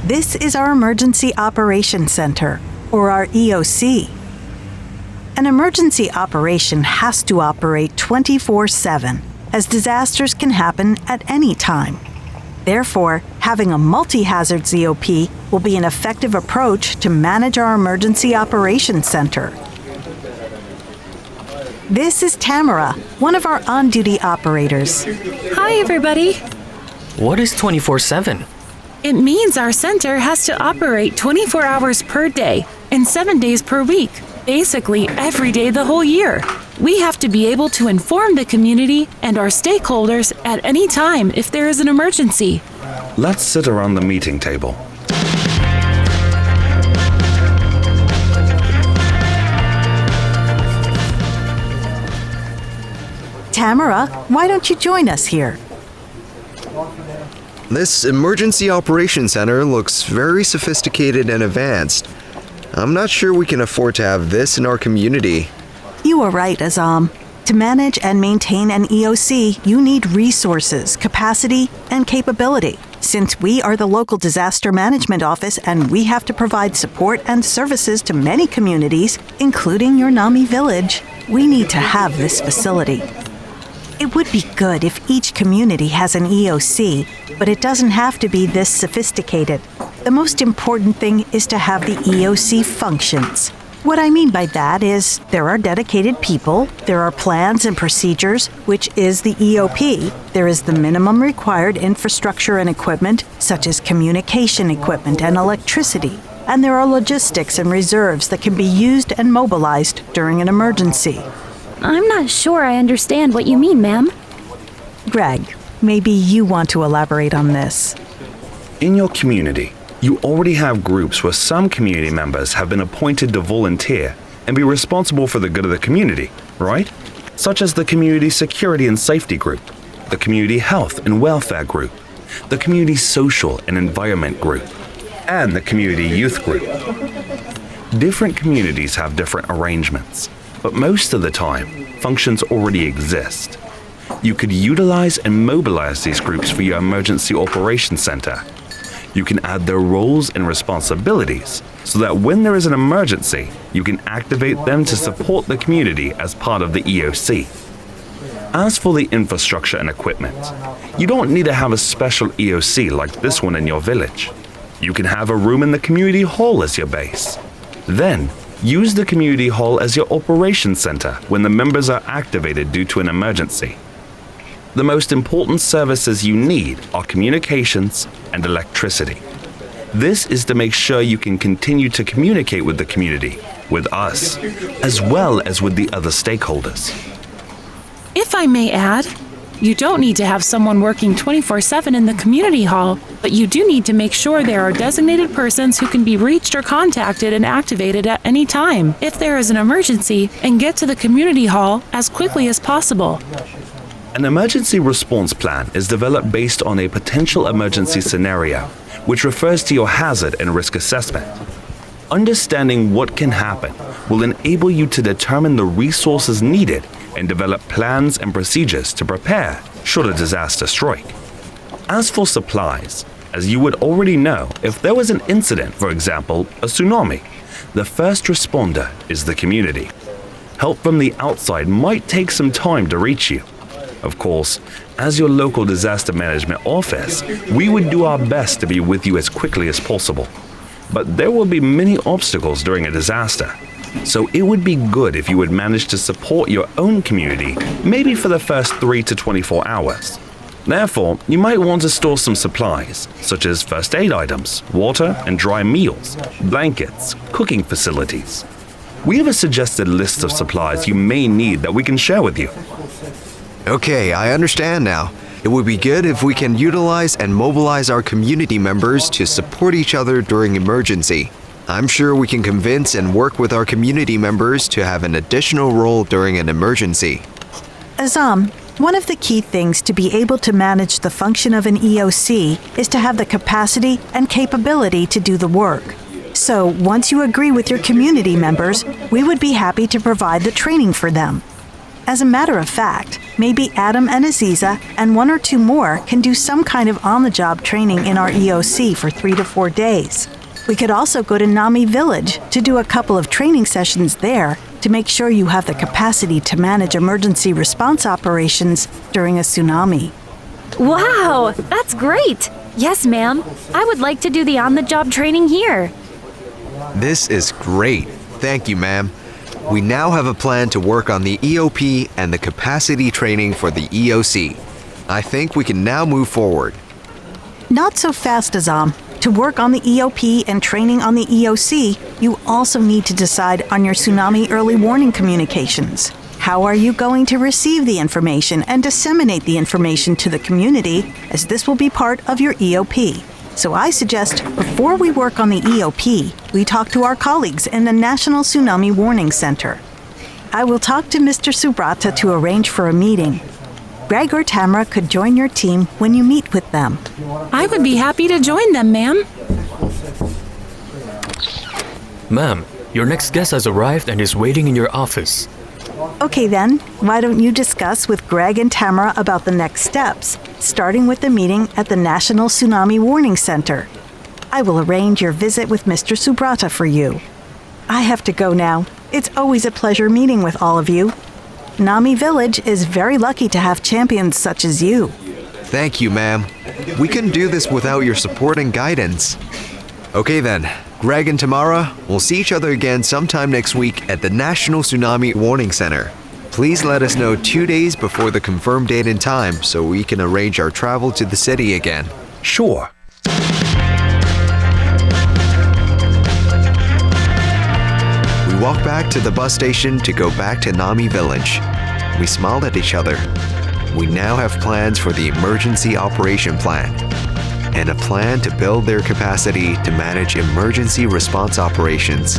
This is our Emergency Operations Center, or our EOC. An emergency operation has to operate 24/7, as disasters can happen at any time. Therefore, having a multi-hazard ZOP will be an effective approach to manage our Emergency Operations Center. This is Tamara, one of our on-duty operators. Hi, everybody. What is 24/7? It means our center has to operate 24 hours per day and 7 days per week, basically every day the whole year. We have to be able to inform the community and our stakeholders at any time if there is an emergency. Let's sit around the meeting table. Tamara, why don't you join us here? This Emergency Operations Center looks very sophisticated and advanced. I'm not sure we can afford to have this in our community. You are right, Azam. To manage and maintain an EOC, you need resources, capacity, and capability. Since we are the local disaster management office and we have to provide support and services to many communities, including your Nami village, we need to have this facility. It would be good if each community has an EOC, but it doesn't have to be this sophisticated. The most important thing is to have the EOC functions. What I mean by that is there are dedicated people, there are plans and procedures, which is the EOP, there is the minimum required infrastructure and equipment, such as communication equipment and electricity, and there are logistics and reserves that can be used and mobilized during an emergency. I'm not sure I understand what you mean, ma'am. Greg, maybe you want to elaborate on this. In your community, you already have groups where some community members have been appointed to volunteer and be responsible for the good of the community, right? Such as the Community Security and Safety Group, the Community Health and Welfare Group, the Community Social and Environment Group, and the Community Youth Group. Different communities have different arrangements, but most of the time, functions already exist. You could utilize and mobilize these groups for your Emergency Operations Center. You can add their roles and responsibilities so that when there is an emergency, you can activate them to support the community as part of the EOC. As for the infrastructure and equipment, you don't need to have a special EOC like this one in your village. You can have a room in the community hall as your base. Then, use the community hall as your operations center when the members are activated due to an emergency. The most important services you need are communications and electricity. This is to make sure you can continue to communicate with the community, with us, as well as with the other stakeholders. If I may add, you don't need to have someone working 24/7 in the community hall, but you do need to make sure there are designated persons who can be reached or contacted and activated at any time if there is an emergency and get to the community hall as quickly as possible. An emergency response plan is developed based on a potential emergency scenario, which refers to your hazard and risk assessment. Understanding what can happen will enable you to determine the resources needed and develop plans and procedures to prepare should a disaster strike. As for supplies, as you would already know, if there was an incident, for example, a tsunami, the first responder is the community. Help from the outside might take some time to reach you. Of course, as your local disaster management office, we would do our best to be with you as quickly as possible. But there will be many obstacles during a disaster, so it would be good if you would manage to support your own community, maybe for the first 3 to 24 hours. Therefore, you might want to store some supplies, such as first aid items, water and dry meals, blankets, cooking facilities. We have a suggested list of supplies you may need that we can share with you. Okay, I understand now. It would be good if we can utilize and mobilize our community members to support each other during emergency. I'm sure we can convince and work with our community members to have an additional role during an emergency. Azam, one of the key things to be able to manage the function of an EOC is to have the capacity and capability to do the work. So once you agree with your community members, we would be happy to provide the training for them. As a matter of fact, maybe Adam and Aziza and one or two more can do some kind of on-the-job training in our EOC for 3 to 4 days. We could also go to Nami Village to do a couple of training sessions there to make sure you have the capacity to manage emergency response operations during a tsunami. Wow, that's great! Yes, ma'am. I would like to do the on-the-job training here. This is great. Thank you, ma'am. We now have a plan to work on the EOP and the capacity training for the EOC. I think we can now move forward. Not so fast, Azam. To work on the EOP and training on the EOC, you also need to decide on your tsunami early warning communications. How are you going to receive the information and disseminate the information to the community, as this will be part of your EOP? So I suggest before we work on the EOP, we talk to our colleagues in the National Tsunami Warning Center. I will talk to Mr. Subrata to arrange for a meeting. Greg or Tamara could join your team when you meet with them. I would be happy to join them, ma'am. Ma'am, your next guest has arrived and is waiting in your office. Okay then, why don't you discuss with Greg and Tamara about the next steps, starting with the meeting at the National Tsunami Warning Center. I will arrange your visit with Mr. Subrata for you. I have to go now. It's always a pleasure meeting with all of you. Nami Village is very lucky to have champions such as you. Thank you, ma'am. We couldn't do this without your support and guidance. Okay then, Greg and Tamara, we'll see each other again sometime next week at the National Tsunami Warning Center. Please let us know 2 days before the confirmed date and time so we can arrange our travel to the city again. Sure. We walked back to the bus station to go back to Nami Village. We smiled at each other. We now have plans for the emergency operation plan and a plan to build their capacity to manage emergency response operations.